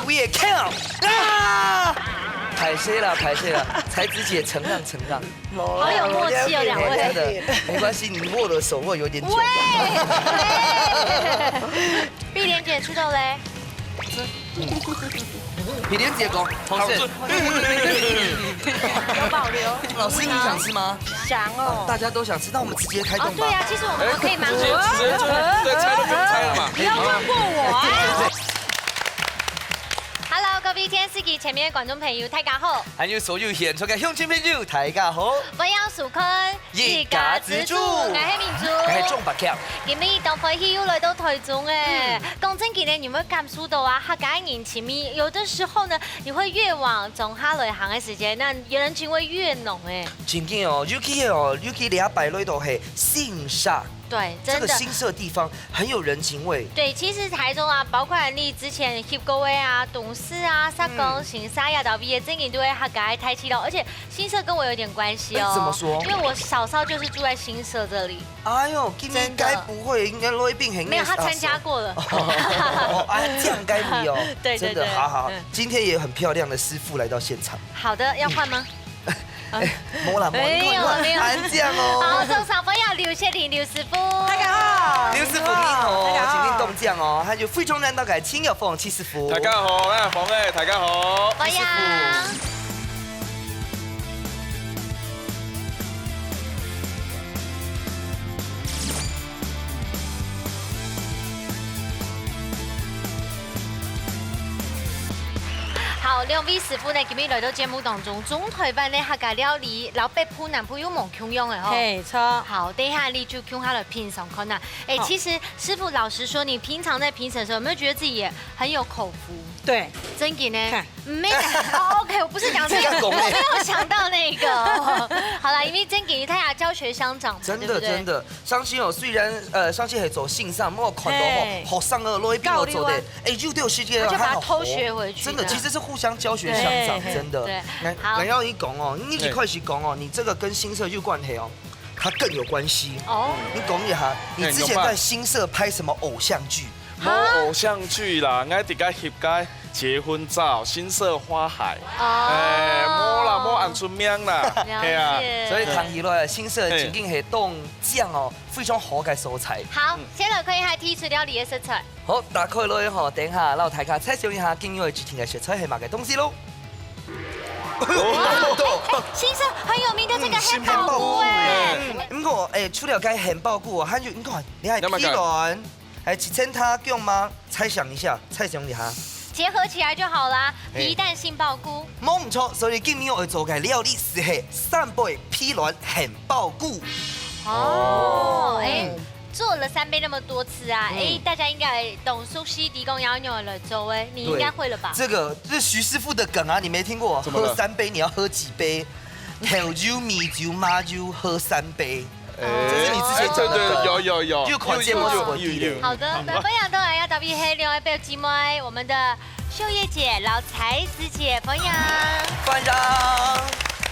几个 count 啊！拍谢了，才子姐承让。好有默契哦，两位。真的没关系，你握的手握有点久。碧莲姐出头嘞。碧莲姐讲，同事有保留。老师你想吃吗？想哦。大家都想吃，那我们直接开动吧。对啊，其实我们可以蛮直接猜都不用猜了嘛。不要问过我。Hello， 各位天视機前面嘅觀眾朋友，大家好。還有所有現場嘅鄉親朋友，大家好。我要樹坤，一家之主，我係明珠，我係鍾白強。今日當飛戲又來到台中誒，講真嘅咧，有沒有感受到啊？客家人情味，有的時候呢，你會越往中下內行嘅時間，那人情味越濃誒。真嘅哦，尤其禮拜內都係新社。對，真的。這個新社地方很有人情味。對，其實台中啊，包括你之前翕過位啊、董事啊、沙公、新沙亞到畢業，真嘅都會客家太氣了。而且新社跟我有點關係哦。怎麼說？因為我嫂嫂就是住在新社這裡。哎呦，今天該不會應該羅一並很沒有，他參加過了。這樣該你哦。對。真的，好，今天也有很漂亮的師傅來到現場。好的，要換嗎？沒有，安醬哦。好，送上分要劉謝婷劉師傅，大家好。劉師傅你好，請您動醬哦。還有非常難道嘅青友鳳七師傅。大家好，我係鳳妹，大家好。分呀。好，兩位師傅呢，今日來到節目當中，中台版的客家料理，老北鋪南鋪有冇共用的哦？沒錯。好，等一下你就用它來品嘗看呐。哎，其實師傅老實說，你平常在評審的時候，有沒有覺得自己也很有口福？對，真嘅呢？沒，OK， 我不是講這個，我沒有想到那個。好啦，因為真嘅他也教學相長，真的，相信哦，雖然相信係走線上，不過看到學生的羅一並做的，哎，就對世界就把它偷學回去。真的，其實是互相教學相長，真的。對，好。然後一講哦，你幾塊是講哦，你這個跟新社有關係哦，它更有關係。哦。你講一下，你之前在新社拍什麼偶像劇？冇偶像劇啦，我哋個翕個結婚照，新社花海。冇啦，冇按出名啦。係啊。所以談起來，新社究竟係凍醬哦，非常好嘅素材。好，先來看一下提出料理嘅食材。好，打開來吼，等下讓大家猜想一下今日之前嘅食材係乜嘅東西咯。新社很有名的這個漢堡菇哎。不過除了該漢堡菇，還有你看，你還批卵，還有千塔姜嗎？猜想一下，結合起來就好啦。皮蛋杏鮑菇，冇唔錯，所以今日我做嘅料理是係三杯批卵漢堡菇。哦，哎。做了3杯那麼多次啊，哎，大家應該懂熟悉地公要牛了粥哎，你應該會了吧？這個是徐師傅的梗啊，你沒聽過？喝3杯你要喝幾杯？紅酒、米酒、麻酒喝3杯。這是你之前講的。有。就款節目就有。好的，那分享都來要特別係另外一杯姊妹，我們的秀葉姐、老才子姐分享。分享。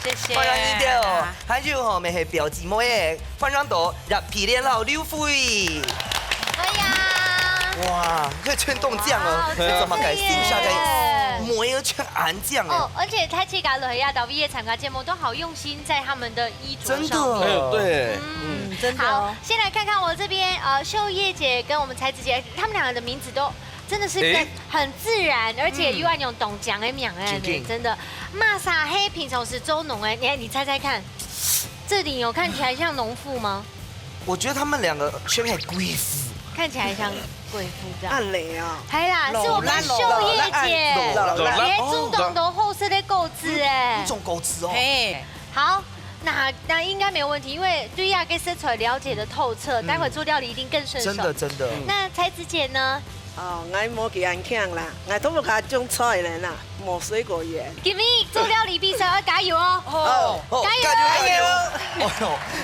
謝謝。分享一條，還有後面係表姊妹嘅分享到入皮鏈老溜灰。分享。哇，可以全凍醬哦，怎麼改新下嘅梅兒全安醬哦。而且他這個雷亞導畢業參加節目都好用心在他們的衣着上。真的。對。真的。好，先來看看我這邊，秀葉姐跟我們才子姐，他們兩個的名字都真的是很自然，而且又按用懂講的名哎，真的。瑪莎黑平常是州農哎，你猜猜看，這裡有看起來像農婦嗎？我覺得他們兩個全係貴婦。看起來像貴婦這樣。暗雷啊！係啦，是我們秀葉姐，也主動的後設的構字哎。這種構字哦。嘿，好，那應該沒有問題，因為對亞給色彩了解的透徹，待會做料理一定更順手。真的。那才子姐呢？哦，我冇幾安強啦，我都冇加種菜嚟啦，冇水果園。今日做料理比賽要加油哦！加油！哦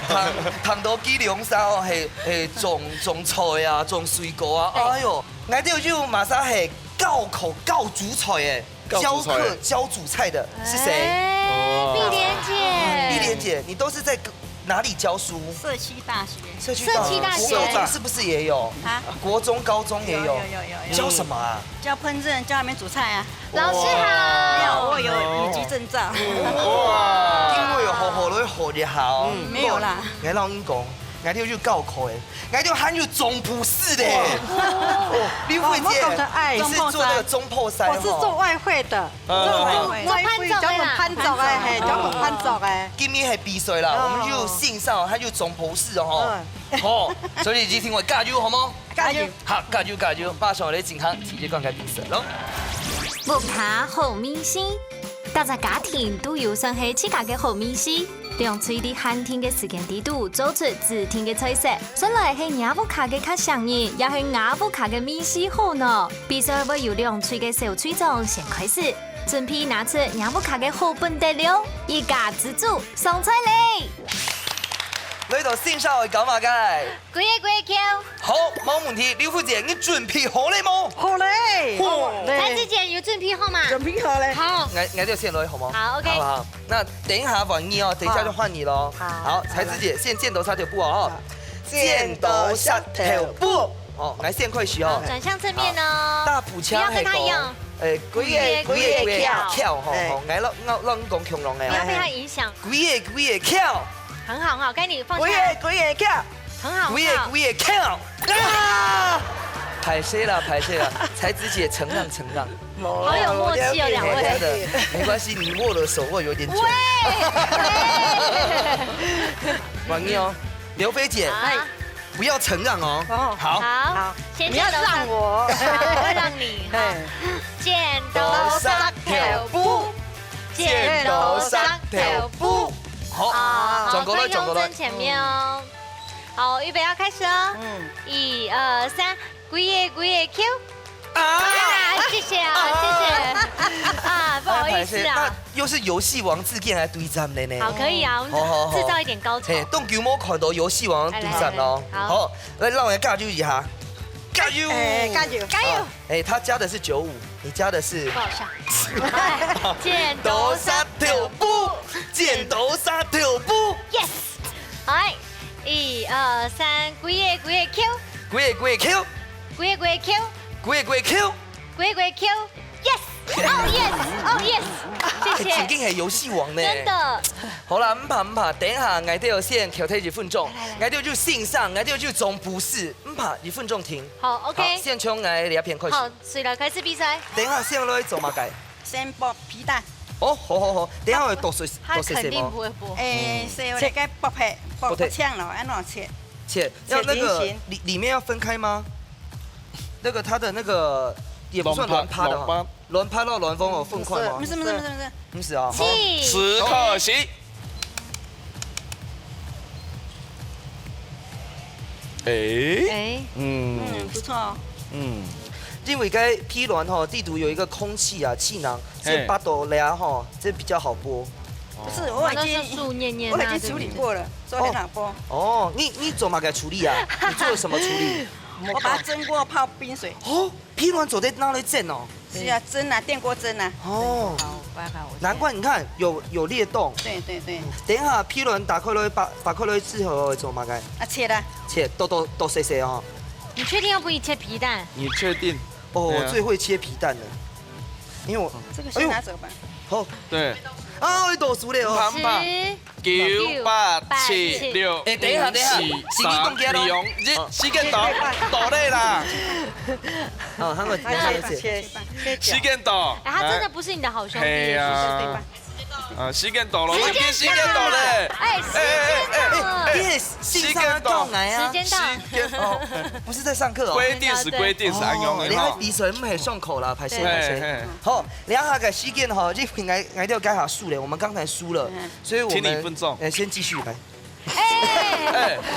喲，糖多幾兩sau係種菜啊，種水果啊，哎呦，我哋就馬上係教口教煮菜誒，教課教煮菜的是誰？碧蓮姐，碧蓮姐，你都是在哪里教书？社区大学。社区大学国中是不是也有？啊，国中、高中也有。有。教什么啊？教烹饪，教他们煮菜啊。老师没有，好。我有乙级证照。哇！因為學女學就好。没有啦。我老英講，我哋要教課的，我哋還有總鋪式的。哦，李慧姐，你是做那個中破山？我是做外汇的，做外汇叫我们潘总哎，嘿，叫我们潘总哎。今年係比賽啦，我們就線上，它就總鋪式哦。好，所以已經聽我加油好冇？加油！好，加油！馬上我哋健康體育觀開比賽咯。木卡好明星，大家家庭都有算係自家嘅好明星。用嘴的寒天嘅時間地度做出自天嘅菜色，原來係雅布卡嘅較上癮，也係雅布卡嘅面試好呢。比賽會由兩嘴嘅小嘴長先開始，準備拿出雅布卡嘅好本得了，一家之主上菜嚟。呢度線上係咁啊，梗係。鬼嘢 Q。好，冇問題。廖夫姐，你準備好了冇？好嘞，蔡子姐有準備好嗎？準備好嘞。好。我就先來好冇？好 ，OK。好不好？那等一下婉儀哦，等一下就換你嘍。好，才子姐先箭頭殺條步哦。箭頭殺條步。哦，來先快學哦。轉向正面哦。大步槍係講。鬼嘢跳吼，我講恐龍嘅。不要被它影響。鬼嘢跳。很好，很好，該你放下。鬼嘢跳。很好，鬼嘢跳。啊！拍謝了，才子姐承讓。好有默契哦，兩位。真的，沒關係，你握了手握有點久。婉儀哦，劉菲姐，不要承讓哦。好，先你要讓我，我會讓你。剪刀石頭布，剪刀石頭布。好，轉過來。用正前面哦。好，預備要開始哦。1、2、3，鬼嘢 Q。謝謝啊，謝謝。啊，不好意思啊。又是遊戲王自建來對戰的呢。好，可以啊，我們製造一點高潮。動球魔看到遊戲王對戰咯。好，來讓我加油一下。加油！加油！哎，他加的是95，你加的是。不好笑。剪刀石頭布，剪刀石頭布。Yes。好，1、2、3，鬼嘢 Q。鬼嘢 Q。鬼嘢 Q。鬼嘢 Q。鬼嘢 Q。Yes。Oh yes。謝謝。曾經係遊戲王呢。真的。好啦，唔怕，等一下我哋要先調體2分鐘，我哋就線上，我哋就總不是，唔怕2分鐘停。好 ，OK。先從我哋兩片開始。好，隨了開始比賽。等一下先來做乜計？先剝皮蛋。哦，好，等一下我剁碎他肯定不會剝。所以我哋該剝皮，剝槍了，按怎切？切，要那個裡面要分開嗎？那個它的那個也不算輪趴的哈，輪趴到輪風有分塊嗎？不是，不是啊。時刻起。不錯哦。因為該批卵哈，地圖有一個空氣啊氣囊，這把豆芽哈，這比較好剝。不是，我已經處理過了，所以很好剝。哦，你做乜嘅處理啊？你做了什麼處理？我把它蒸過泡冰水。哦，批卵做在那裡蒸哦。是啊，蒸啊，電鍋蒸啊。哦。難怪你看有裂洞。對。等一下批卵打開來，把開來之後會做乜嘅？啊，切啦。切，剁碎碎哦。你確定要不宜切皮蛋？你確定？哦，我最會切皮蛋了，因為我這個先拿走吧。好，對。啊，我倒數了哦。 9、8、7、6、等一下3、2、1，時間到你啦。好，他們切。時間到。哎，他真的不是你的好兄弟。係啊。時間到了，時間到了。哎，時間到來啊！時間到。不是在上課哦。規定是按用的。你喺比賽唔係上口啦，拍攝。好，兩下嘅時間哈，這應該要改下輸了，我們剛才輸了，所以我們先繼續來。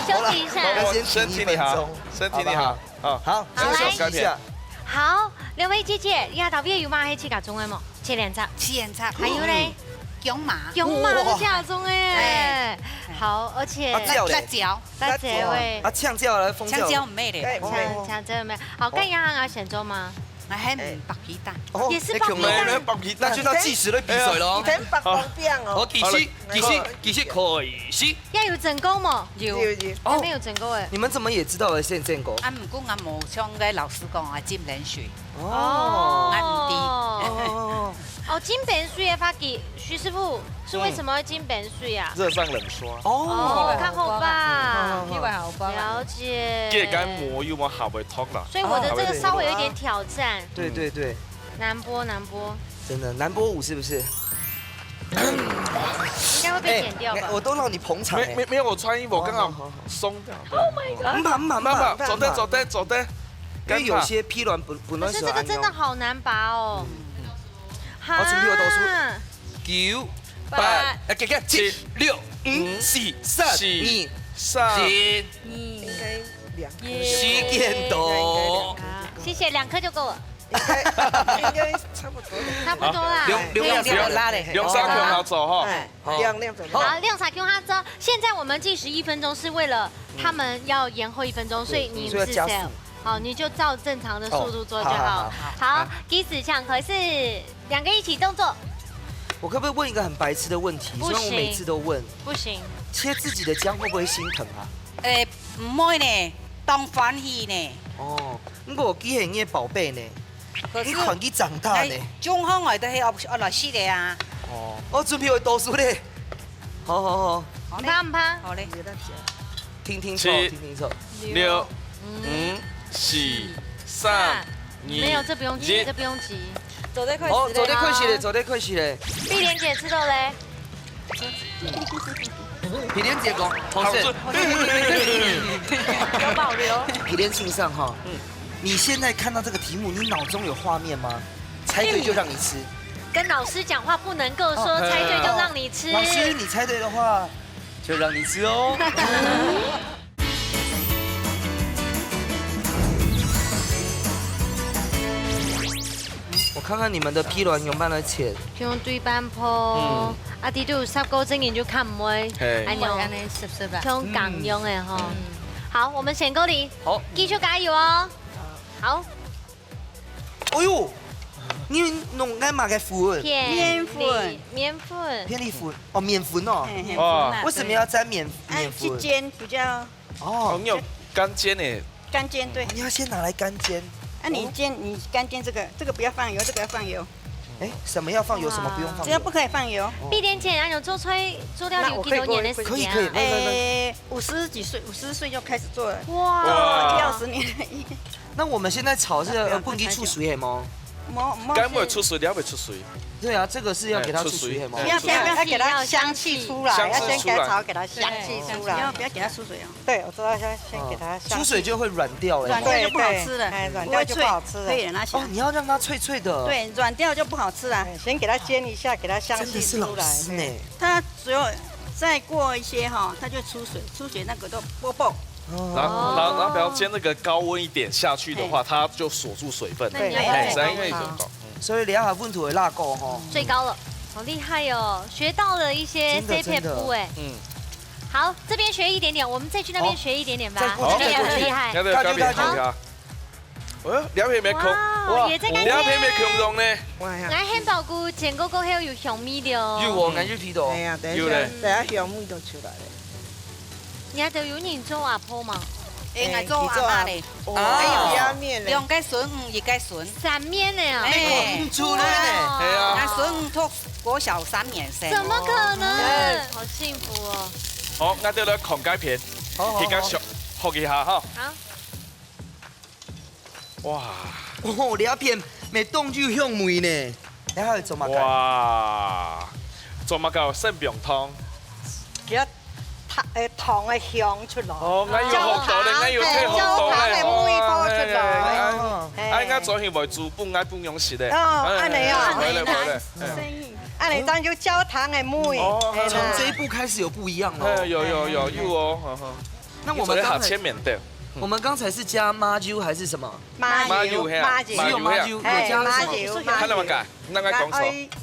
休息一下。先停1分鐘，身體你好。好，休息一下。好，兩位姐姐，你下頭邊有冇係切夾中嘅冇？切兩輯。還有咧？姜麻都切中誒。好，而且辣椒喂。啊，嗆椒來，風椒。嗆椒唔咩嚟？嗆椒咩？好，跟一下我選咗嘛。我还白皮蛋，哦也是爆米没蛋。爆皮蛋那就要计时的比水喽。甜白方便我哦。其實可以。要有整勾嘛？有。还没有整勾哎。你们怎么也知道了现在狗？啊，唔过我冇像个老师讲啊，浸冷水。哦哦哦，金本水的发给徐师傅是为什么会金本水啊？热上冷刷。哦，看后吧，呢位好包。了解。这干膜有冇下会脱啦？所以我的这个稍微有一点挑战。对对对，难播，真的南波舞是不是？应该会被剪掉吧？我都让你捧场。没有，我穿衣服刚好松掉。Oh my god！慢慢，走的。因为有些批卵本来是可是这个真的好难拔哦。好，准备我倒数，9、8，给7、6、5、4、3、2、1，应该2时间到。谢谢，2颗就够了。应该差不多。差不多啦。两拉嘞，两三条好走哈。亮走。好，6撒 Q 哈走。现在我们计时1分钟，是为了他们要延后1分钟，所以你是 sell。好，你就照正常的速度做就好。好，鸡子呛可是2个一起动作。我可不可以问一个很白痴的问题？虽然我每次都问。不行。切自己的姜会不会心疼啊？唔會呢，當歡喜呢。哦，我記係你寶貝呢，你看佢長大呢。中康我都係學來識的啊。哦，我準備去讀書咧。好。唔怕唔怕。好嘞。聽錯。6、5、4、3、2。没有，这不用急，这不用急。走得快。哦，走得快些嘞。碧莲姐吃豆嘞。碧莲姐讲，好事。有保留。碧莲信上哈，你现在看到这个题目，你脑中有画面吗？猜对就让你吃。跟老师讲话不能够说猜对就让你吃。老师，你猜对的话，就让你吃哦。我看看你们的批卵用办了钱。用对半鋪，啊啲都有10個經驗就看唔會，安用用港用嘅吼。好，我們選歌裡，好，繼續加油哦。好。哎呦，你弄緊嘛嘅粉？面粉。偏粒粉哦，面粉哦。哇，為什麼要沾面粉？去煎比較。哦，你有干煎诶？干煎对。你要先拿來乾煎。那你干煎这个不要放油，这个要放油。哎，什么要放油，什么不用放油？只要不可以放油。碧莲姐，然後做料理有幾多年的時間？可以。50幾歲，50歲就開始做了。哇，120年。那我們現在炒是不給出水嗎？干會出水，料會出水。對啊，這個是要給它出水嗎？不要給它香氣出來，要先給它炒，給它香氣出來。不要給它出水哦。對，我知道，先給它出水就會軟掉了。軟掉就不好吃了，軟掉就不好吃了。可以那些。哦，你要讓它脆脆的。對，軟掉就不好吃了。先給它煎一下，給它香氣出來。真的是老師呢。它只有再過一些哈，它就出水，出水那個都啵啵。然後不要煎那個高溫一點下去的話，它就鎖住水分。對，所以你要下溫度會辣過哈。最高了，好厲害哦！學到了一些 C 撇步哎。好，這邊學一點點，我們再去那邊學一點點吧。這邊也很厲害。好。兩片咩空？哇！兩片咩空中呢？俺漢堡菇煎嗰個係有香味的哦。有哦，俺有皮豆。有咧。等下香味都出來了。你還得有人做阿婆嘛？我做阿媽咧，還有面咧，兩個筍一個筍，散面呢啊！出來呢，係啊，那筍托國小3年生，怎麼可能？好幸福哦！好，我哋來狂雞片，而家學一下哈。好。哇！哦，兩片未凍就香味呢，你還要做乜？哇！做乜夠腎病湯？糖嘅香出來，哦，我要學到咧，我要聽學到咧，味泡出來，我昨天為煮半間半樣食咧，安尼啊，安尼當做焦糖嘅味，從這一步開始有不一樣哦，有哦，那我們剛才前面的，我們剛才是加麻油還是什麼？麻油，只有麻油，有加什麼？睇你乜解？那我講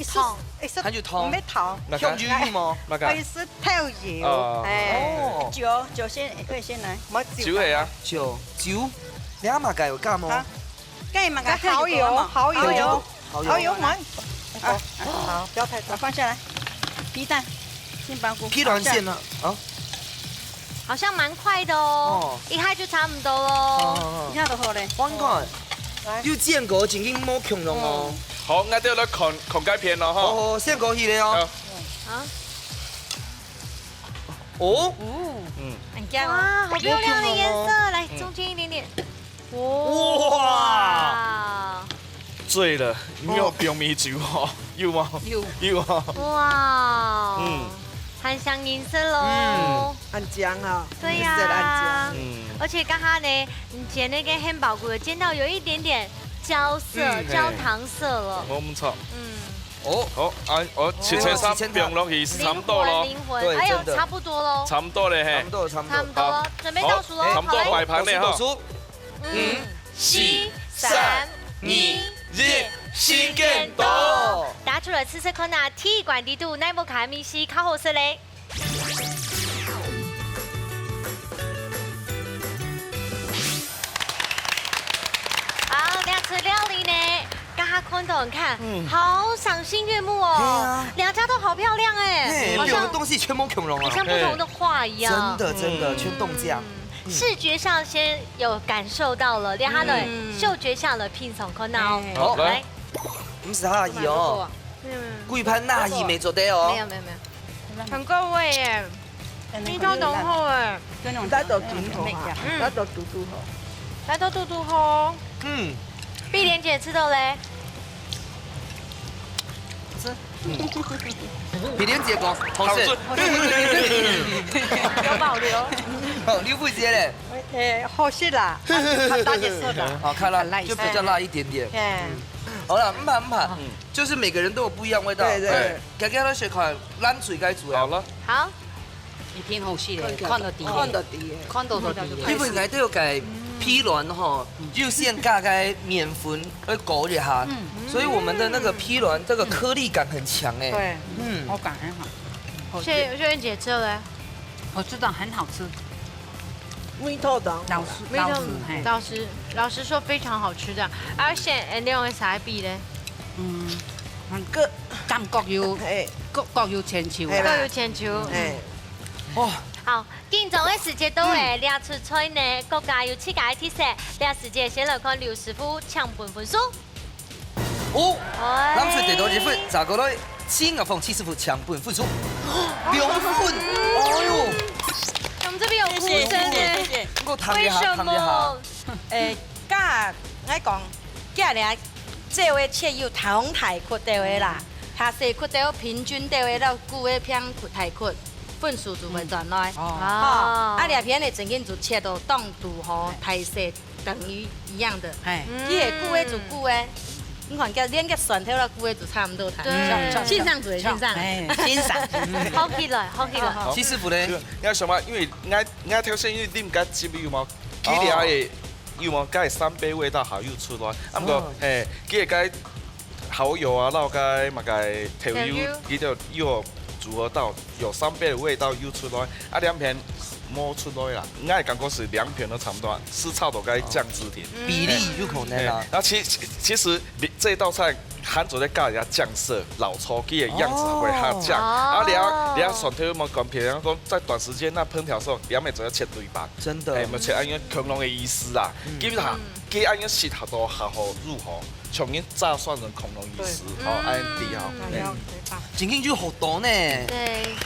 錯。它就湯，咩湯？香魚嘛，可以是透油，酒先可以先來，酒係啊，酒，你阿媽介有加嗎？盖嘛，蚝油，蚝油嘛。好，不要太多，放下来。皮蛋，杏鲍菇，批卵线呢？啊，好像蛮快的哦，一开就差不多喽。一下都好嘞。我看，又见过曾经冇强龙哦。好，我哋来看改片咯，哈。哦，先过去了哦。啊。哦。很香哇，好漂亮的颜色，来中间一点点。哇！醉了，你有冰米酒哦？有吗？有啊。哇！含香银色喽。很香啊。对呀。而且刚刚呢，你煎那个汉堡骨煎到有一点点焦色、焦糖色了。我唔错。哦，好，切三冰落去差不多咯。灵魂，哎呦，差不多喽。差不多嘞，嘿。差不多了，准备倒数喽。差不多摆盘嘞哈。 5、4、3、2、1，时间到！打出了赤色可拿体育馆底度奈莫卡米西靠后色嘞。好，两次料理呢，刚刚看到你看，好赏心悦目哦。两家都好漂亮哎，好像东西全部恐龙啊，好像不同的画一样。真的，全冻酱。 视觉上先有感受到了，连他的嗅觉上的拼凑可能好来，不是哈伊哦，贵盘那伊没做对哦，没有，很够味耶，冰超浓厚哎，来到顶头哈，来到嘟嘟吼，来到嘟嘟吼，碧莲姐吃的嘞，碧莲姐讲好吃，有保留。哦，刘富杰嘞，好吃啦，看大姐说的，好看辣，就比较辣一点点。好了，唔怕，就是每个人都有不一样味道。对，家家都学看，咱嘴该煮好了，好。一天好吃的，看到底，看到底。因为内底有改批卵吼，肉馅加个面粉会裹一下，所以我们的那个批卵这个颗粒感很强哎。对，口感很好。薛燕姐吃了嘞，我知道很好吃。 味道的，老实说非常好吃的，而且你用啥比嘞？个感觉有，各有千秋，各有千秋。哇，好，今早的时间到诶，两出菜呢，各家有7家特色，两时间先来看刘师傅抢分数。哦，咱们第多一份，咋个来？新加坡7师傅抢分数，2分，哎呦！ 我们这边有哭声耶，为什么？甲我讲，今年这位切有同台曲地位啦，下细曲地位平均地位到久的偏台曲，分数就会转来。啊，两片的曾经就切到当度和台式等于一样的。你的久的就久的。 你看，连个蒜头了，久的就差不多谈。欣赏就欣赏，欣赏。好起来，好起来。七师傅呢？因为什么？因为我挑选，因为你唔敢接有冇？佢哋嘅有冇？佢3杯味道好又出来。啊，不过，佢嘅蚝油啊，然后佢嘛佢调油，佢就又组合到有3杯的味道又出来。啊，2片。 摸出来啦，我也感觉是2片都差不多，是差不多该酱汁甜，比例有可能啦。然后其实这道菜含着在加人家酱色，老抽鸡的样子会它酱，然后你蒜头嘛干片，然后在短时间那烹调的时候，2面就要切对半，真的，没切按样恐龙的意思啦，基本上给按样洗好多好好入口，重新炸蒜成恐龙意思，好按底好，今天就好多呢。对。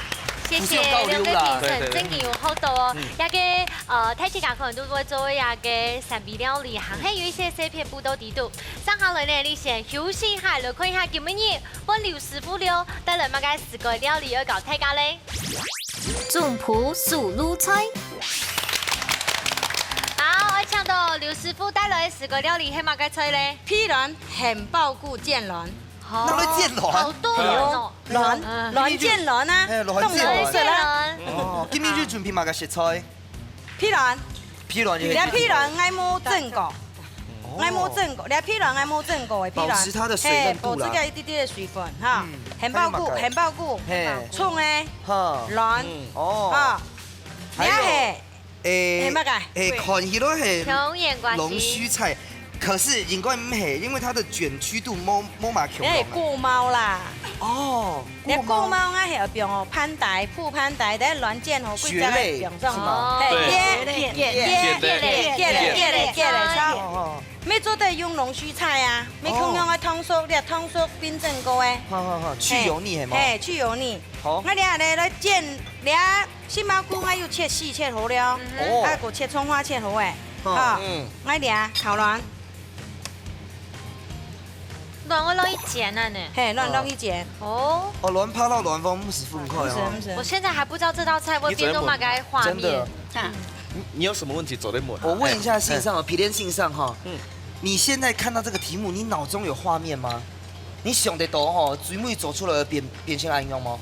谢谢两位评审，真嘅有好多哦。一個睇住架可能都會做一個神秘料理，行係有一些碎片布到地度。上下來呢，你先休息下，來看一下今日幫劉師傅了帶來乜嘅4個料理要搞大家咧。總鋪素滷菜。好，我搶到劉師傅帶來4個料理係乜嘅菜咧？批卵很爆骨劍卵。 那会剑卵，好多人哦，卵剑卵啊，卵剑卵。哦，今天就准备嘛个食材，批卵，批卵，连批卵爱摸正果，爱摸正果，连批卵爱摸正果的批卵，保持它的水分度啦，保持个一点点的水分哈，很爆骨，很爆骨，葱诶，卵，哦，啊，还有乜个？看起来系龙眼瓜龙须菜。可是荧光唔系，因为它的卷曲度冇马强你係顧貓啦，哦，你顧貓啊係用哦攀帶、鋪攀帶，等軟件哦，蕨類用上是嗎嘿對耶超。哦，要做得用龍鬚菜啊，要用個通縮，你通縮變正過誒。好，去油膩係嗎？嘿，去油膩。好我俩咧来煎，俩杏鲍菇我要切细切好了，哦啊，个切葱花切好诶，嗯哈，我俩烤卵，卵我弄一剪了呢。嘿，乱弄一剪，哦，哦，乱泡到乱风50分快哦，我现在还不知道这道菜会变动马该画真的面。。你有什么问题走在问？我问一下信上哦，皮连信上哈，嗯你现在看到这个题目，你脑中有画面吗？你想得到哈，水母走出了变性安用吗？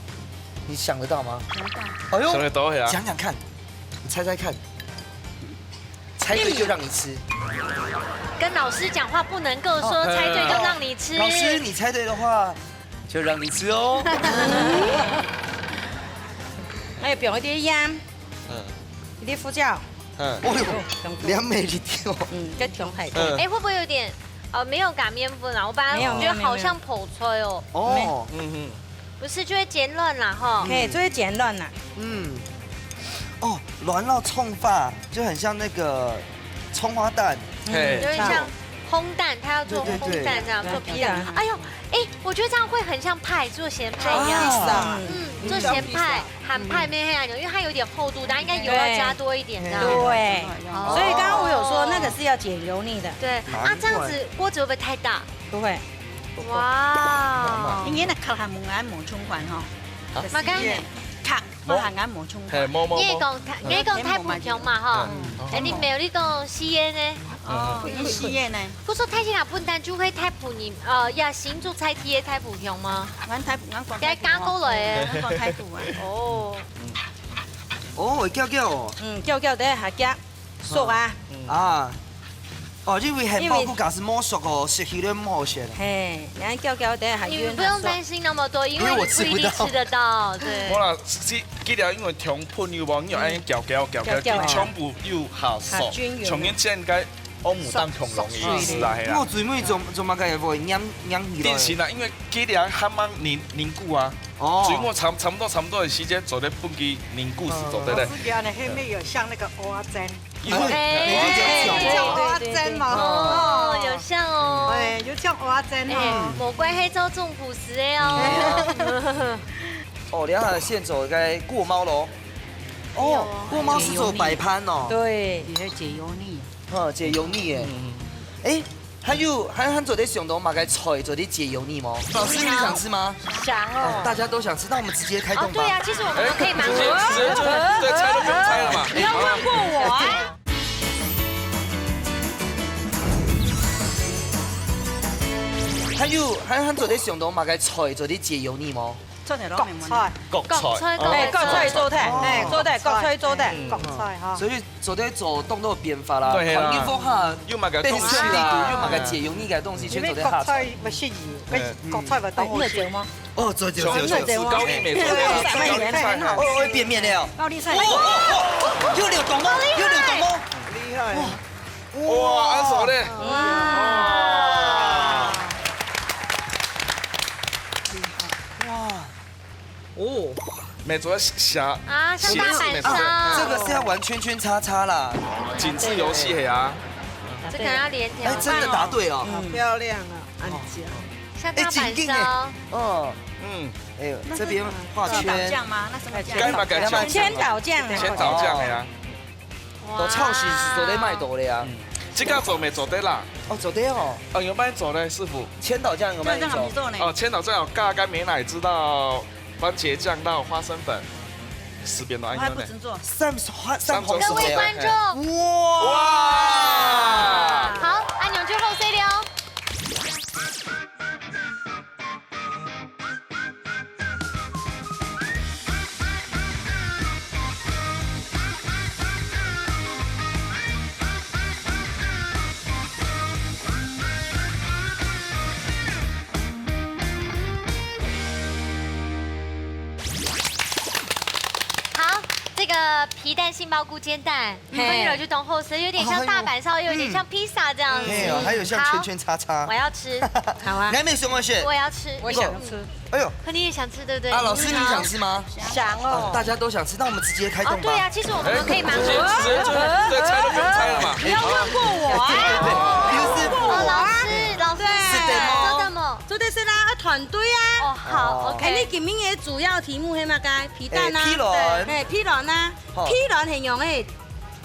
你想得到吗？哎想得到呀讲讲看，你猜猜看，猜对就让你吃。跟老师讲话不能够说猜对就让你吃。老师，你猜对的话，就让你吃哦。我要表一啲盐，一啲胡椒，嗯，哦呦，2美一条。跟甜太多。嗯哎，会不会有点没有擀面粉啊？我本来没有觉得好像泡菜哦，哦，嗯不是就会煎软啦哈。嘿，做简乱啦，嗯，哦，卵烙葱发就很像那个葱花蛋。哼，嘿有，点像烘蛋，他要做对对对烘蛋这样做皮蛋对。哎呦，哎，我觉得这样会很像派做咸派一样。啊做咸派、韩派没黑暗油，因为它有点厚度，但应该油要加多一点这样。对，哦所以刚刚我有说那个是要解油腻的，对啊，这样子锅子会不会太大？不会，哇，應該係靠下門眼磨葱款吼，马干，靠靠下眼磨葱嘿，款。你也摸摸摸，讲太普通嘛哈，哎，你没有你讲吸烟呢？哦，伊試嘅呢，不說太清下笨蛋就會太普你呀，行做菜體太普通嗎？眼睇眼講梗係加高嚟嘅。眼講睇圖啊。哦，哦，會叫叫哦。叫等下加熟啊，啊，哦，因為漢堡骨架是摸熟哦，食起來唔好食。嘿，然後叫等下你冤不用擔心那麼多，因為因為我你不一定吃得到。對我。啦，記得因為糖噴有冇？你要安攪，全部又下熟，從因煎解歐姆蛋恐龍嘅意思啦，係啦我。水妹做乜嘅會黏起來？定時啦，因為記得慢慢凝固啊。哦水果差不多的時間做得半機凝固時做得咧。是邊呢？後面有像那個蚵仔煎，因為像蚵仔煎嘛。哦，有像哦。對，有像蚵仔煎哎哦。，魔怪黑州種樸實的哦。哦，然後現在該過貓咯。哦，過貓是做擺盤哦。對，而且解油膩。解油膩誒。哎，還做啲想到嘛該菜做啲解油膩嗎？老師你想吃嗎？想哦，大家都想吃，那我們直接開動，吧。哦對啊，其實我們都可以蠻直接對猜都不用猜了嘛。你要問過我啊？還做啲想到嘛該菜做啲解油膩嗎？出嚟攞國明文。菜，國菜，誒，國菜做的，誒，做的，國菜做的，國菜哈。所以做啲做動都有變化啦。對啊環境風下又買個變東西成地啦圖，又買個解油膩嘅東西，因全做啲為國菜下菜。唔適宜，國菜咪當好食你有。嗎？哦，做從高麗美做對高麗菜哈。哦，會變面了。高麗菜。又流動嗎？又流動嗎？厲害。哇，安熟咧。哦，美做蝦啊，像大阪燒。這個是要玩圈圈叉叉啦。緊緻遊戲係啊。這可能要連條哎，真的答對哦。好漂亮啊，安家。像大阪燒。哦，嗯，哎呦，這邊畫千島圈，醬嗎？那什麼醬？該嘛該醬。千島醬，千島醬係啊。都超市是做得賣到的呀。這個做未做得啦？哦，做得哦。哦，有賣做咧，師傅。千島醬有賣這樣做你。做呢？哦，千島醬有加乾美乃滋到番茄醬到花生粉，四邊都按樣呢。我還不真做。三紅各位觀眾，哇！哇！好，按鈕就後 C 了哦。好，這個个皮蛋杏鲍菇煎蛋，嘿关于了就懂后食，有点像大阪烧，又有点像披萨这样子。哎呦，还有像圈圈叉叉我。要吃，好啊你，还没熊文雪我，也要吃。我想吃。哎呦，可你也想吃对不对？啊，老师你想吃吗？想哦。大家都想吃，那我们直接开哦，动吧。对啊，其实我们可以盲直接盒。再猜都不用猜了嘛。不要问过我啊。对，刘师傅，老师，是的吗说的么？做的是啦，团队啊。哦，好哎，你，OK。今年的主要题目是嘛？该皮蛋啊，皮卵对，皮卵啊，好皮卵是用诶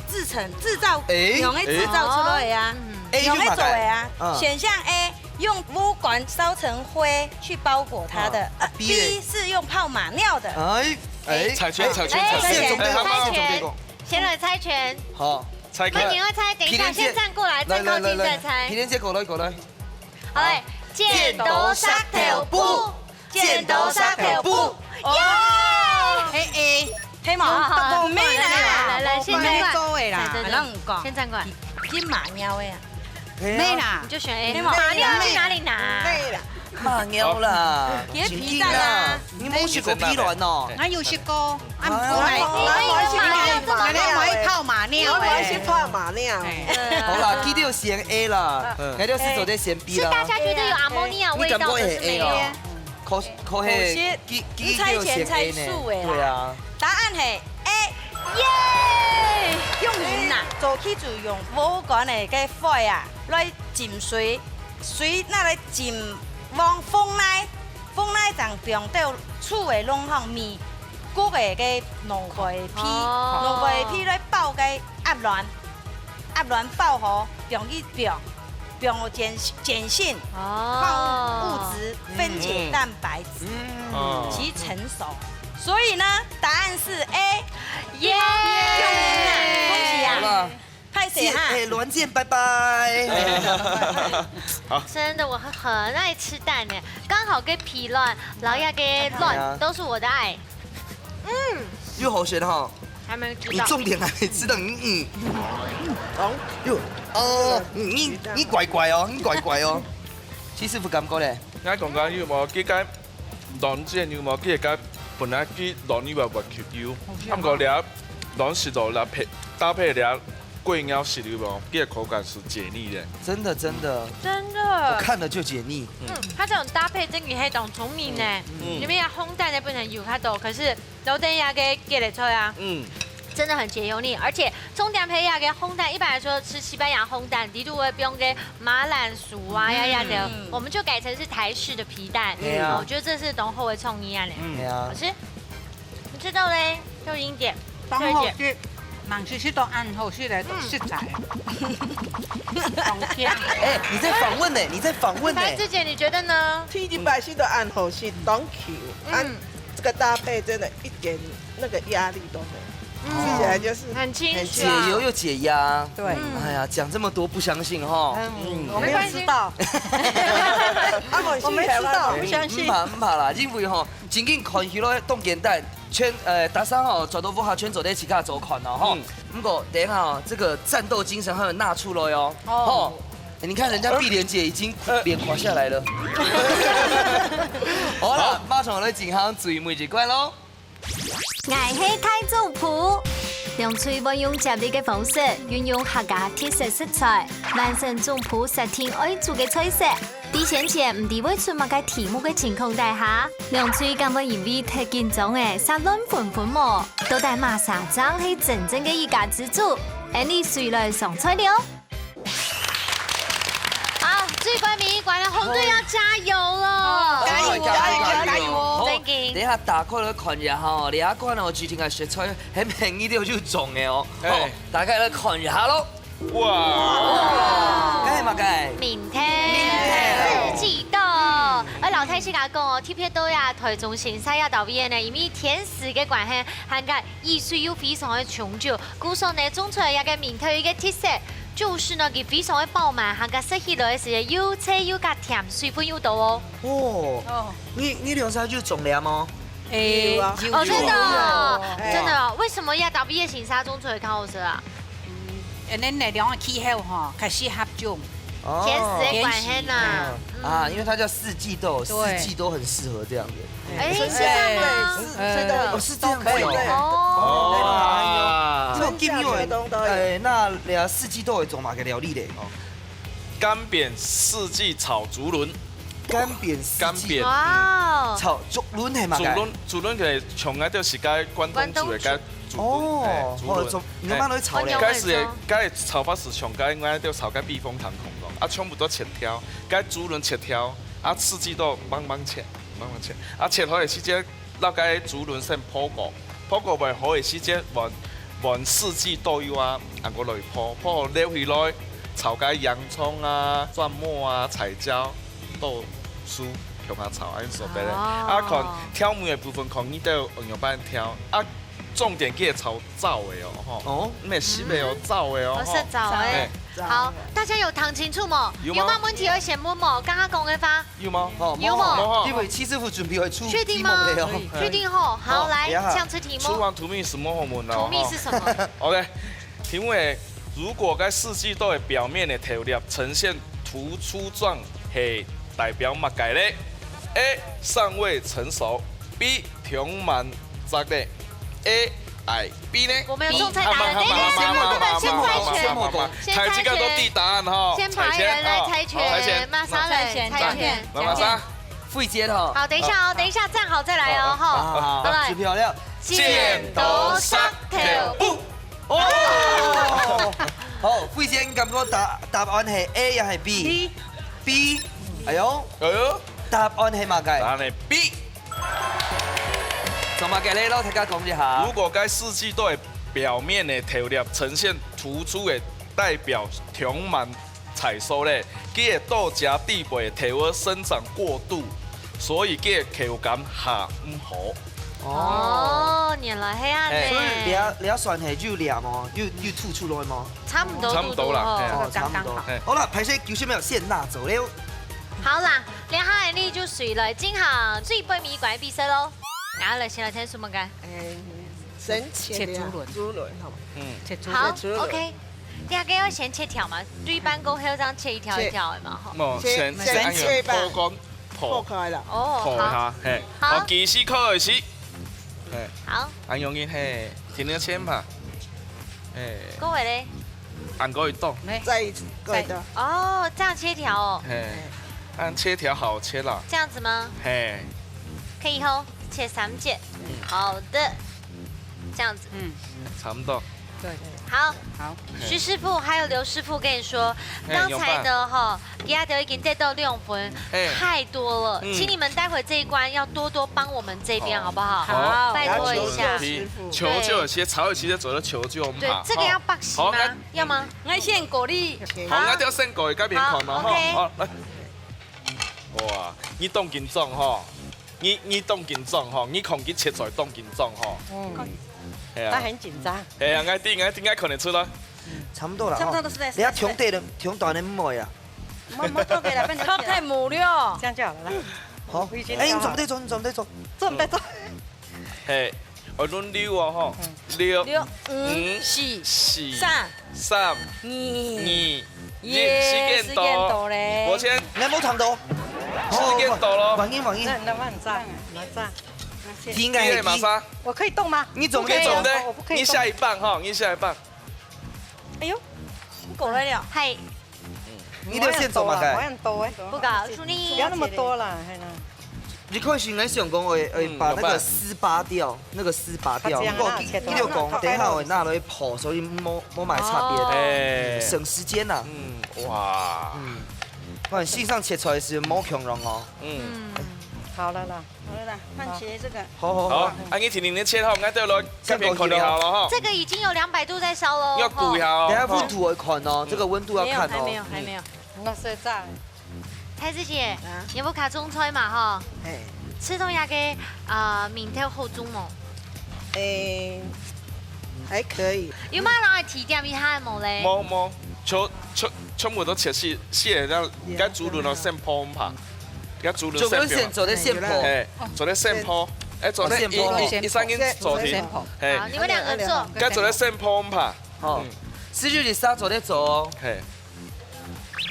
制造，用诶制造出来的啊， A 用诶做的啊嗯。选项 A 用木管烧成灰去包裹它的啊，B ，B 是用泡马尿的。哎，猜拳，猜拳，哎，猜拳，总队长猜总队拳长，先来猜拳。好，猜那你要猜，等一下先站过来，再靠近再猜皮。连姐过来过来。好嘞，剪刀石头布，剪刀石头布，耶！黑毛，没啦，来，先站过来。周围啦，对还让你讲，先站过来，拼马尿的啊，没啦你，就选 A。黑马马尿去哪里拿？累了。马尿啦，也皮蛋啊，你冇食過皮卵哦？我有食過，哎我買泡馬尿我要去誒，泡馬尿。好啦，佢都要選 A 啦，我都是做啲選 B 啦。是大家覺得有阿莫尼亞味道的是沒有？可係佢都要選 A 呢？對啊。答案係 A。耶！用鹽呐，做起就用無管的個火啊，來浸水，水那來浸往風內，風內上用到厝的攏向面，谷的個農會皮，農會皮來爆個壓亂，壓亂爆後，用去表有碱性、礦物質分解蛋白質及成熟，所以呢，答案是 A。耶！恭喜啊！好了，拍谁哈？哎，栾健，拜拜。真的，我很愛吃蛋呢，剛好跟皮卵、老鴨跟卵都是我的愛。又好選哈，還沒知道。你重點還沒知道，你怪怪哦，你怪怪哦。師傅感覺咧，我講緊要冇幾間卵煎要冇幾間本來啲卵要話吸油，咁個倆卵食到倆配搭配倆桂鳥食油冇，幾個口感是解膩的。真的真的，真我的，看了就解膩。它這種搭配真係當聰明呢。裡面有烘蛋的不能油它多，可是老蛋鴨給給得出啊，真的很解油膩。而且中點配鴨給烘蛋，一般來說吃西班牙烘蛋，底度會不用給馬蘭薯啊呀的，我們就改成是台式的皮蛋。我覺得這是濃厚的創意啊嘞。係啊好，吃。你知道嘞，就已經點，當就點。好食，盲吃吃到暗好食嚟，食材，當聽。哎，你在訪問呢？你在訪問呢？白芝姐，你覺得呢？披吉百姓的暗后是 Don Q，这个搭配真的一点那个压力都没有，吃起来就是很清哎楚。解油又解压。对。哎呀，講這麼多不相信哈。我没有吃到，我没吃到，不相信。唔怕啦，因為吼，真緊看起來凍簡單，大三吼抓到不好圈走在其他走款了哈。不過等一下哦，這個戰鬥精神還有拿出來哦。哦，你看人家碧蓮姐已經臉垮下來了。好啦，馬上來進行最尾一關咯。愛喜太祖譜，用嘴運用接力嘅方式，運用客家特色食材，完成總譜10天愛做嘅菜色。啲先前唔知會出乜嘅題目嘅情況底下，用嘴咁嘅因為太緊張嘅殺亂盤盤喎，到底馬沙張係真正嘅一家之主，而你誰來上菜了？好，這關名一關了，紅隊要加油了！加油加油！好，真勁等一下打開來看一下哈，另一關我最近嘅食材係平呢啲就重嘅哦。好，大家來看一下咯。哇！梗係乜嘅？明天四季豆，而老太師講哦，特別豆呀，台中新西亞導邊呢，因為天時嘅關係，涵蓋藝術又非常的長久，故所呢種出來一個明特一個特色，就是呢佢非常的飽滿，涵蓋食起來嘅時又脆又加甜，水分又多哦。哦，你兩隻就重量哦。哦，真的，真的，為什麼要導邊嘅新沙種出來較好食啊？恁那兩個氣候吼，較適合種。天時嘅關係呐。啊，因為它叫四季豆，四對季都很適合這樣的。哎，是這樣嗎？哦，是這樣子哦。哦。聊四季豆的做嘛个料理咧。干煸四季炒竹轮，干煸四季。干煸。哇哦，炒竹轮係嘛竹輪竹輪其實從嘅就是解關東煮嘅解竹哦，竹輪。做你媽都炒咧。該是該炒法是從解我都炒解避風塘孔咯，啊全部都切條，解竹輪切條，啊四季豆慢慢切，啊切好嘅時間，那解竹輪先破過未好嘅時間，換四季豆油啊，按過來破好撈起來，炒解洋葱啊、蒜末啊、彩椒、豆酥。用下炒，安所俾咧。啊，看挑梅嘅部分，看你都要用班挑。啊，重點記得炒燥嘅哦，吼。哦，咩西味哦，燥嘅哦。我是早哎。好，大家有談清楚冇？有冇問題要先問冇？剛剛講嘅話。有嗎？有冇？因為戚師傅準備會出確定嗎？確定吼。好，來這次題目。廚房圖面什麼好問啊？圖面是什麼 ？OK， 題目係如果該四季豆嘅表面嘅調料呈現突出狀，係代表乜嘅咧？ A 尚未成熟 ，B 挺滿雜的 ，A 矮 B 呢？我們有種菜答案，先猜拳，這個都地答案哈。先派人來猜拳，瑪莎來猜拳，瑪莎，慧姐哈。好，等一下哦，等一下站好再來哦，哈。好來，漂亮。剪刀石頭布。哦。好，慧姐，你感覺答案係 A 又係 B？B。哎呦。答案係乜嘅？答案係 B。做乜嘅咧？攞大家講一下。如果該四季豆的表面的調料呈現突出的，代表充滿採收咧，佢嘅豆莢地背體溫生長過度，所以佢嘅口感下唔好。哦，原來係啊！所以你算係要涼嗎？要吐出來嗎？差唔多，差唔多啦，差唔多。好啦，排先叫先咩？先拿走了。 好啦，兩下人哋就隨來進行最杯米館比賽咯。然後嚟先來聽什麼嘅？先切竹輪，好嘛？切竹好輪。 ，OK。第二個要先切條嘛，對半公係要這樣切一條一條的嘛，吼。先切破乾，破開啦。哦，破下，係。好，技師開始。係。好。按用嘅係停了切嘛。各位咧？按過一刀。再對的。哦，這樣切條哦。按切條好切啦。這樣子嗎？嘿。可以吼，切3節。好的。這樣子。差不多。對。好。好。徐師傅還有劉師傅跟你說，剛才的哈，給他都已經得到6分，太多了，請你們待會這一關要多多幫我們這邊，好不好？好，拜託一下。求救有些炒有些做了求救嘛。對，這個要bak洗嗎？要嗎？我先鼓勵。好，我條先過去嗰邊看嘛，好，來。哇，你當緊裝吼，你當緊裝吼，你控佢切出來當緊裝吼。係啊。他很緊張。係啊，我點解看得出來？差不多啦。差不多都是在。你睇長短的唔會啊？冇做給啦，靠太母了。這樣就好了啦。好。哎，你做唔得做，你做唔得做。做唔得做。係，我輪流啊吼，6、5、4、3、2、1，時間到咧。我先。你冇長到。時間到咯。反應。那慢炸。應該係瑪莎。我可以動嗎？你總得你下一棒哈，你下一棒。哎呦，你過來了。係。你都先做嘛嘅。我很多哎。不告訴你。不要那麼多啦，係啦。你可以先來想講會把那個絲拔掉，那個絲拔掉。不過你就講等下會拿來破，所以冇買差別，省時間啦。哇。不然線上切出來是冇強容哦。好了啦，番茄這個。好，按你停切好，我對落這邊看就好了哈。這個已經有200度在燒嘍。要顧一下哦。等下溫度會看哦，這個溫度要看哦。還沒有。那是炸。太子姐，有冇卡中菜嘛？哈。吃到那個面條好中冇？還可以。有冇人去提點一下冇咧？冇，全部都切細，然該煮輪咯先鋪嘛。做嗰先做啲先鋪，做啲先鋪，做啲一三斤做啲，好，你們兩個做。該做啲先鋪嘛。好，4、6、3做啲做哦。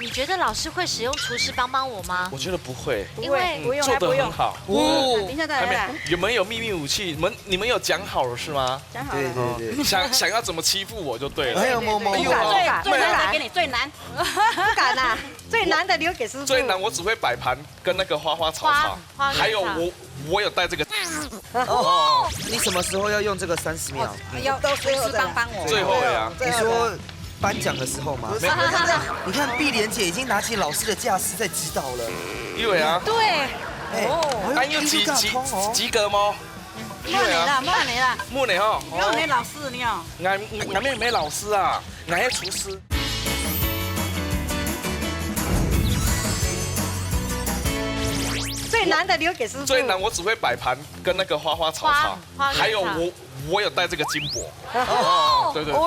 你觉得老师会使用厨师帮帮我吗？我觉得不会，因为不用做还不用，得很好。哦等一下再还没来啦，有没有秘密武器？你们有讲好了是吗？对讲好了。对对。想要怎么欺负我就对了。还有某某有不敢，啊，最难的给你最难，不敢啦，最难的留给师傅。最难我只会摆盘跟那个花花草草，花还有草我有带这个。哦，你什么时候要用这个30秒？要都最后厨师帮帮我。最后了呀。你说颁奖的时候吗？不是你看碧莲姐已经拿起老师的架势在指导了。因为啊，对，哎，安有及格吗？莫你啦，莫你啦，木呢哈，莫你老师你哦。俺妹没老师啊，俺是厨师。最难的留给师傅。最难我只会摆盘跟那个花花草草，花还有我有带这个金箔。哦，对对对，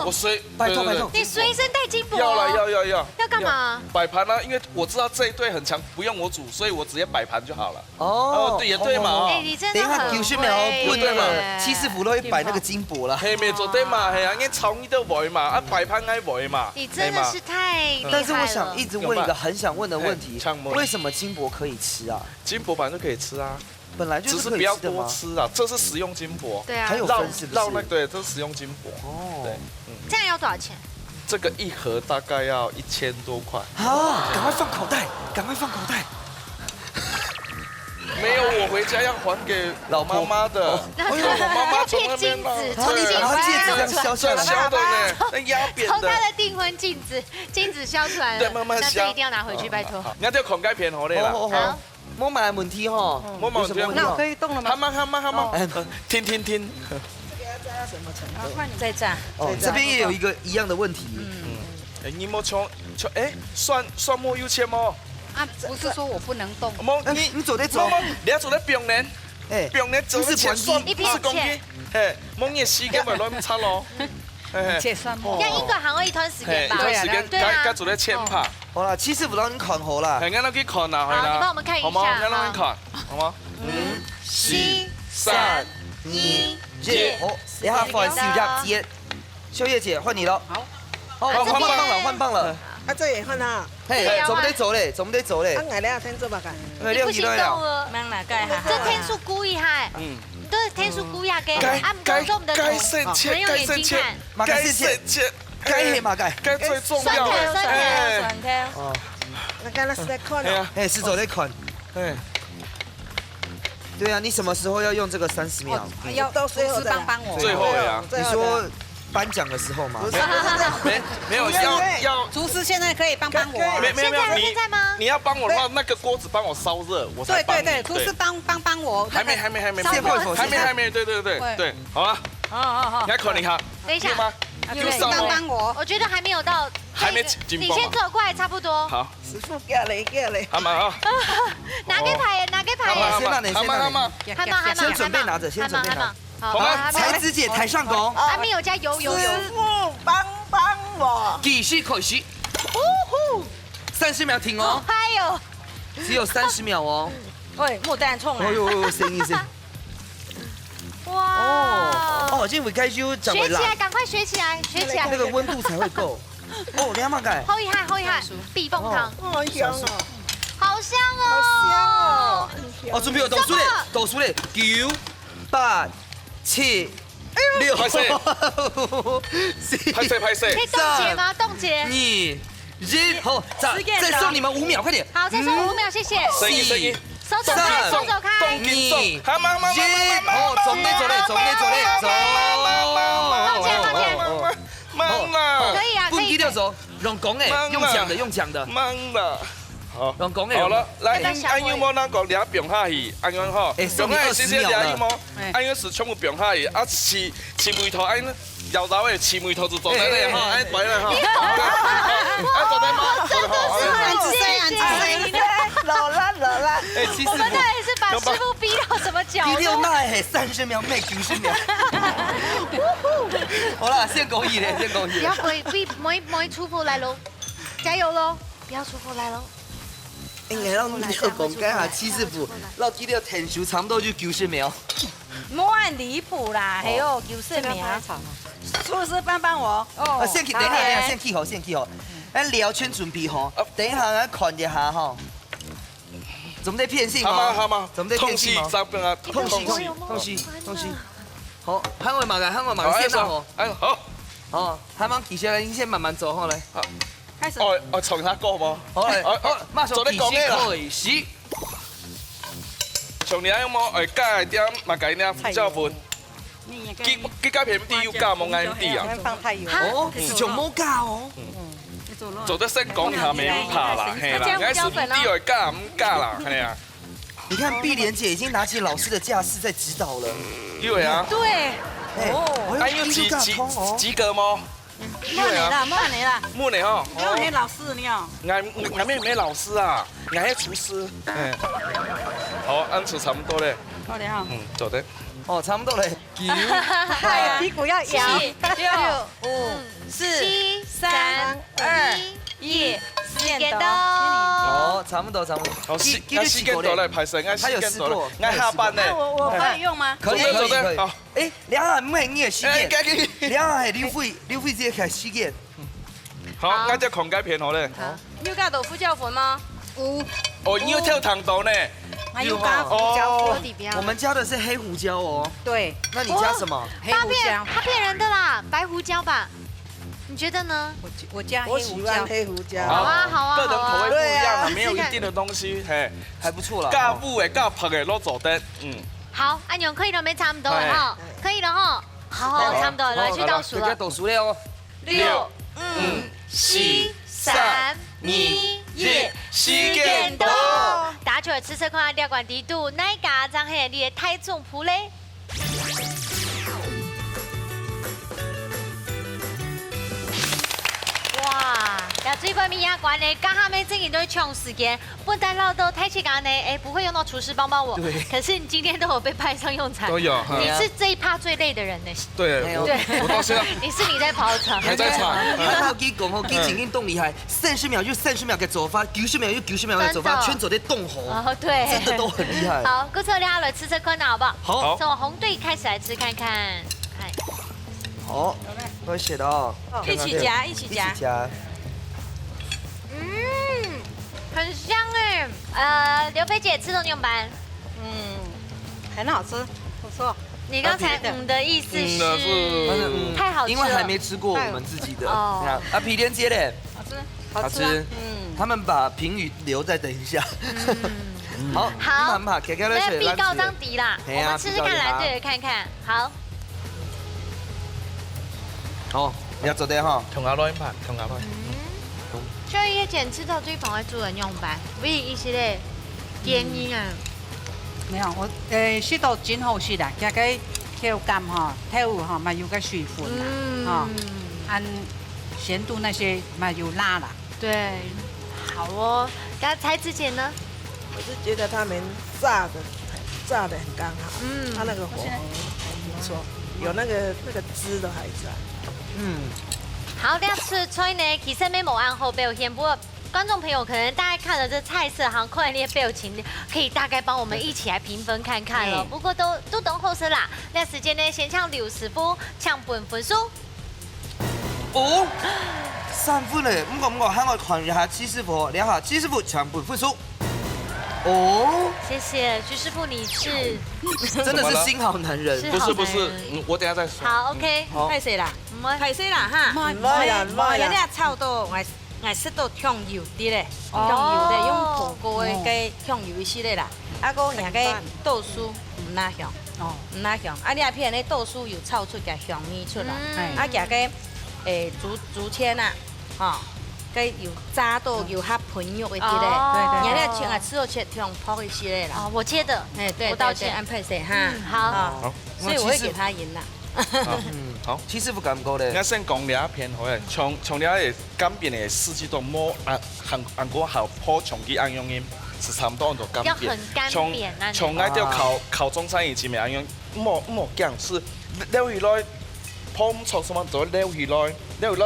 我随拜托拜托，你随身带金箔？要了要。要干嘛？摆盘啊，因为我知道这一队很强，不用我煮，所以我直接摆盘就好了。哦，对也对嘛哎，哦。你真的等一下很90秒会不对嘛耶，七师傅都会摆那个金箔啦。係咪做得嘛？係啊，啱炒呢都會嘛，啊擺盤啱會嘛。你真的是太厲害了。但是我想一直問一個很想問的問題唱，夢為什麼金箔可以吃啊？金箔本來就可以吃啊，本來就是可只是不要以吃的嗎？多吃啊。這是食用金箔，對啊還，有繞分是不是？繞那對，這是食用金箔。哦對，這樣要多少錢？這個一盒大概要1000多塊。啊，趕快放口袋，趕快放口袋。沒有，我回家要還給老婆媽媽的。然後我媽媽從那貼金邊拿子，然後你然後戒指這樣削下來，削的呢，那壓扁的。從他的訂婚金子削出來了，對慢慢削那這一定要拿回去，拜託。我條狂雞片好你啦。好，冇買問題吼，冇問題有什麼那我可以動了嗎？好嘛，聽。什么程度？换你再炸。哦，這邊也有一個一樣的問題。你冇從蒜末有切麼？啊，不是說我不能動，冇你走得走，你要做咧冰年，哎，冰年做咧切蒜，一片不是公雞切，嘿，冇嘢時間咪亂擦咯，嘿切蒜末。要一個行會一段時嘿，間吧？一段時間對啊該做咧切拍，好啦，七師傅讓你看好啦。係啱啱去看啊，好你幫我們看一下好冇？啱啱去看，好冇？ 7、 3、2、1，好，等下換秀葉姐，秀葉姐換你了。好，哦，換棒了，換棒了。啊，這也換啊！嘿，怎麼得走嘞？怎麼得走嘞啊，？俺倆先做吧看。你不行動了。慢啦，該哈這天數故意害，都是天數故意啊，給該按摩中我們的頭，該生切，沒有該生切眼睛看。，該生切，該黑嘛該。該最重酸要甜酸甜哎酸甜。哦，那剛才是在看哦。哎呀，哎，是走那款。哎，對啊，你什麼時候要用這個30秒？要都最後廚師的啦幫幫我。最後呀，你說頒獎的時候嗎？不是不是沒有要。廚師現在可以幫幫我啊。沒有，現在嗎？你要幫我的話，那個鍋子幫我燒熱，我才幫你。對對對，廚師幫我。還沒，燒現在熱會還沒，對對，好啊，好。來看你看，等一下有嗎？廚師幫我。我覺得還沒有到，還沒緊繃嗎你先走過來，差不多。好，師傅過來過來。好嘛啊，拿給牌，拿給牌。好先讓你先讓你好嘛，還忙還忙，先準備拿着先準備拿好，好嗎才子姐台上攻，還沒有加油。師傅幫我。繼續開始。30秒停好哦，嗨喲！只有30秒哦。喂，木蛋衝啊！哎呦，聲音聲。哇！哦，這會該就講為學起來，辣，趕快學起來，學起來那。個溫度才會夠。哦，你要嘛改？好厲害，好厲害！避風塘，好香哦，好香好香哦！哦。哦，準備有倒數嘞，倒數嘞，9、8、7、6、拍攝可以凍結嗎？凍結。 2、1，好，再送你們5秒，快點。好，再送5秒，謝謝。聲音，手走開，手走開。你好嘛，哦，總得走嘞，總得走嘞，走。抱歉，抱歉。忙啦，可以啊，可以。不記得走，用講誒，用講的，用講的，忙啦。好，用講的。好了，來，按有冇那個倆冰下去，按樣吼，冰下去先倆有冇？按樣是全部冰下去，啊，試眉頭，按搖搖的試眉頭就做在那哈，按擺了哈。按做在嗎？做得好。謝謝。老了老了。哎，其實我們到底是把師傅逼到什麼角度？第六那係30秒，咩90秒？好啦，先講二咧，先講不要二。每出貨來咯，加油咯！不要出貨來咯。應該讓你個講解下七師傅，落幾條天數差唔多就90秒。唔好按離譜啦，還有90秒。廚師幫幫我。啊，先去，等一下，先去好，先去好。咱聊圈准备吼，等一下咱看一下吼。怎么在骗信好吗？怎么在骗信吗？痛死，啊，痛死。好，喊我马个先啦吼。哎，好。哦，还忙底下来，你先慢慢走好来。好，开始。我从他过不？好来，好，马上底下开始。从你有冇加一点嘛？加一点胡椒粉。几加片底有加冇啱啲啊？放太油。哦，就冇加哦。做得先講下面唔怕啦，係啦，啱順啲又加唔加啦，係啊。你看碧蓮姐已經拿起老師的架勢在指導了。因為啊。對。哦。還有幾個麼？莫你啦，莫你啦。莫你哦。因為老師你哦。俺沒老師啊，俺係廚師。好，按住差唔多咧。好的哈。做得。哦，差不多嘞。9，屁股要搖。6、5、4、3、2、1，时间到。哦，差不多。好，時間到咧，排成啱時間到咧，啱下班咧。我可以用嗎？可以。好，誒，兩下唔係你嘅時間，兩下係劉慧姐嘅時間。好，啱只狂雞片好咧。你有加豆腐椒粉嗎？有。哦，你有跳糖豆呢？有加胡椒粉。我們加的是黑胡椒哦。對。那你加什麼？黑胡椒。他騙人的啦，白胡椒吧？你覺得呢？我加黑胡椒。我喜歡黑胡椒。好啊。個人口味不一樣啊，沒有一定的東西，嘿，還不錯啦。加烏的、加拍的都做得，好，阿勇可以了沒？差不多了哈，可以了哈。好，差不多了，去倒數了。倒數了哦。6、5、4、3、2、1，時間到。打出來吃車看吊管低度，哪家張黑你的太重譜嘞？哇！要最關面壓關呢，剛他們這裡都會搶時間，不但老豆太起幹呢，哎，不會用到廚師幫幫我。對。可是你今天都有被派上用場。都有。你是這一趴最累的人呢。對。我到現在。你在跑場。還在場。還有幾講哦，幾經運動厲害，30秒就30秒嘅做法，90秒就90秒嘅做法，圈走的動喉。哦，對。真的都很厲害。好，各位聊了吃車坤好不好？好。從紅隊開始來吃看看。好，我寫的哦。一起夾，一起夾。很香哎。劉菲姐吃都牛板。很好吃，不錯。你剛才的意思是太好吃了，因為還沒吃過我們自己的。啊，皮連接嘞，好吃。他們把評語留在等一下。好，好，那必告張迪啦，我們吃吃看藍隊的看看。好。好，你要做啲哈。同阿來拍，同阿來。所以以前吃到最妨礙主人用飯，為一些咧建議啊。沒有，我食到真好食啦，加個跳柑哈，跳舞哈，嘛有個水分啦，哈，按鹹度那些嘛有辣啦。對，好哦。那蔡子姐呢？我是覺得他們炸的很剛好，他那個火候不錯，有那個汁都還在。好，這樣吃菜呢，其實沒冇按後表現，不過觀眾朋友可能大概看了這菜色，好像看你的表情，可以大概幫我們一起來評分看看了。不過都等後事啦。那時間呢，先請劉師傅搶分數。哦，3分嘞，唔過，喊我看一下戚師傅，你好，戚師傅搶分數。哦，謝謝徐師傅，你是真的是心好男人。不是，我等下再說。好 ，OK。太細啦，太細啦哈。唔係，有啲臭到我食到香油啲咧，香油咧用火鍋嘅香油一系列啦，啊個人嘅豆酥唔哪香，唔哪香，啊你阿片咧豆酥有臭出嘅香味出來，啊夾嘅竹籤啊，嚇。有炸到有它盆肉一啲咧，人哋切啊吃到切香泡一些咧啦。哦，我切的，哎對，我道歉，安排誰哈？好，所以我會給他贏啦。好，戚師傅敢唔夠咧？我先講兩片好嘅，從兩個改變嘅四季度摸韓國好破長期安用音是差唔多就改變。從嗰條考中山以前嘅安用冇講是撩起來。泡唔出什麼就撩起來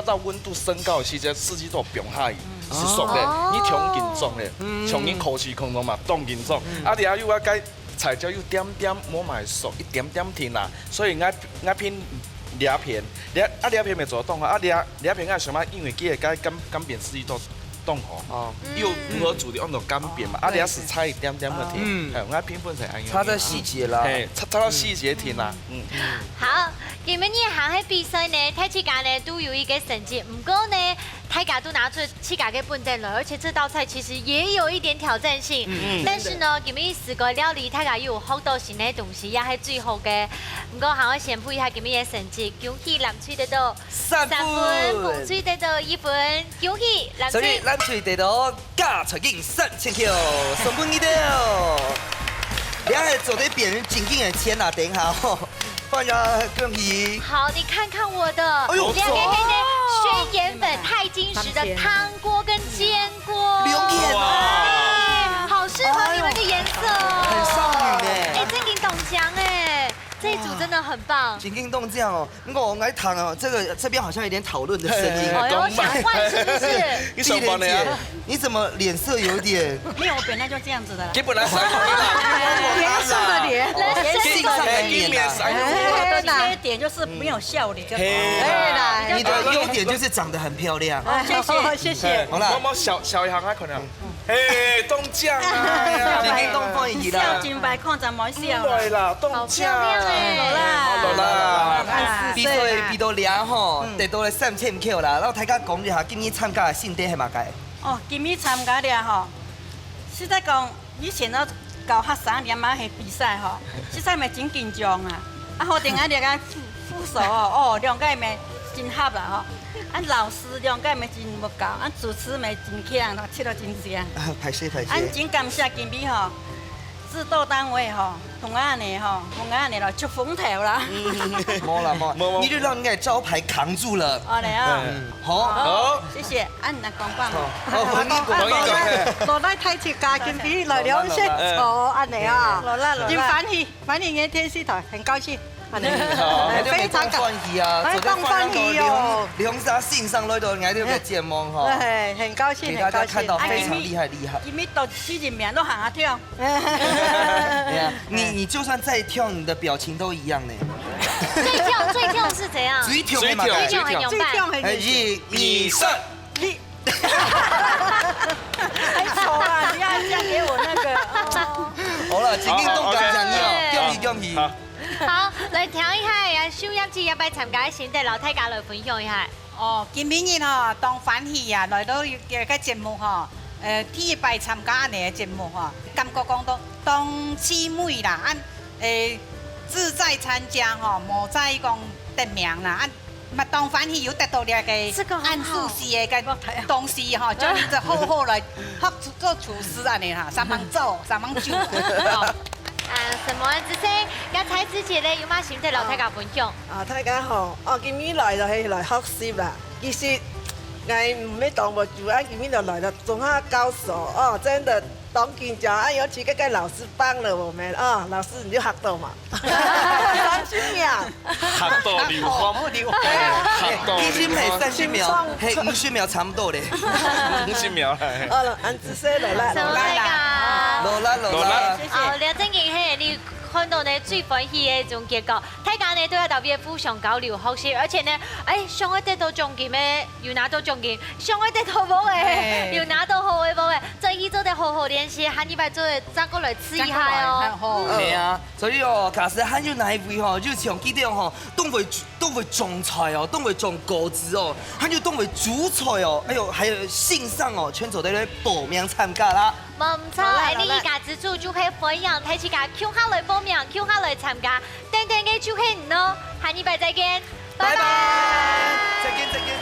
到溫度升高的時間，四季都變下去，是熟的，你調緊重的，從你口氣空中嘛，凍緊重。啊，啲阿有啊，該菜椒有點點冇埋熟，一點點甜啦，所以我偏掠片，掠片咪做动啊，掠片啊想嘛，因为佢个干煸司机都动吼，哦，又如何煮的用到干煸嘛，掠是差一点点问题，我爱评分才安差在细节啦。差到细节听啦，好，你们也行喺比赛呢，睇起家呢都有一个成绩，不过呢，大家都拿出起家嘅本阵了，而且这道菜其实也有一点挑战性。但是呢，你们4个料理，大家有好多新的东西，也系最好嘅。不过，我宣布一下你们嘅成绩，恭喜蓝翠得到3分，红翠得到1分，恭喜蓝所以翠。咱翠得到加财经3000票，送分你了。两个做得别人紧紧的钱啊，等一下吼，放下恭喜。好，你看看我的哎呦2个黑的宣盐粉钛金石的汤锅跟煎锅，两件哇哎好适合你们的颜色哦，很少女呢哎，真给懂奖哎，这一组真的很棒。紧紧动这样哦，我来谈哦，这边好像有点讨论的声音。哦哟，想换是不是？你上班了呀？你怎么脸色有点？因为我本来就这样子的啦。基本来三分啦，严肃的脸，人生性上的一面脸啊。三分。我的缺点就是没有笑脸。嘿啦你的优点就是长得很漂亮。谢谢。好啦我冇小一行啊，可能。嘿，中奖啊！紧紧动放一笑啦。真白，看怎么笑。对啦，中好奖。漂亮哎，好啦。比赛比到俩吼，得到了3000票啦。然后大家讲一下今年参加的性质系嘛个？哦，今日参加了吼，实在讲以前都搞学生连马系比赛吼，实在咪真紧张啊！啊，好定啊，那个副手哦，两个咪真合啦吼。啊，老师两个咪真无够，啊，主持咪真强，吃到真香。排泄排泄。俺真感谢今日吼，制作单位吼，同安尼吼，同安尼咯出风头啦。冇啦冇，你就让人家招牌扛住了。哦嚟啊！好。好，谢谢，按你讲吧。好，黄英国。落嚟睇住家見比來兩識坐安尼啊，落啦真反映嘅電視台很高興，安尼非常歡喜啊！非常歡喜哦，兩沙線上來到挨到個節目哈，係很高興，給大家看到非常厲害。今日到四人面都行下跳。對啊，你就算再跳，你的表情都一樣呢。最跳是怎樣？最跳的嘛，最跳很勇扮。係1、2、3。还丑啊！你要这样给我那个。好了，緊緊動感獎要，恭喜。好，來聽一下啊，收音機一擺參加嘅先，對老太家來分享一下。哦，今日吼當歡喜啊，來到個節目吼，第一擺參加安尼嘅節目吼，感覺講當姊妹啦，自在參加吼，無在講得名啦，嘛當歡喜有得到了個按數字嘅個東西吼，叫你就好好來學做廚師安尼啦，三幫做，三幫煮。什麼子聲？而彩子姐咧有乜想對老太家分享？啊，大家好，今日來就係來學習啦。其實我唔要當無住，今日就來了中學教授哦，真的當緊張，尤其個老師幫了我們哦，老師你就學到嘛，30秒，學到流汗，學到其實係30秒，係50秒差唔多咧。50秒係。哦，安子說落來，老太家。落啦。好，廖正健嘿，你看到呢最歡喜嘅一種結果，大家呢都要特別互相交流學習，而且呢，上一得到獎金嘅又拿到獎金，上一得到冇嘅又拿到好嘅冇嘅，這一周得好好練習，下禮拜做再過來試一下哦。係啊，所以哦，假使還有哪一位吼，就像記得吼，當為種菜哦，當為種果子哦，還有當為主菜哦，哎呦，還有線上哦，全組都來報名參加啦。唔錯，你而家資助就可以分享，睇自家 Q 下來報名 ，Q 下來參加，等等嘅就係你咯，下禮拜再見，拜拜。再見。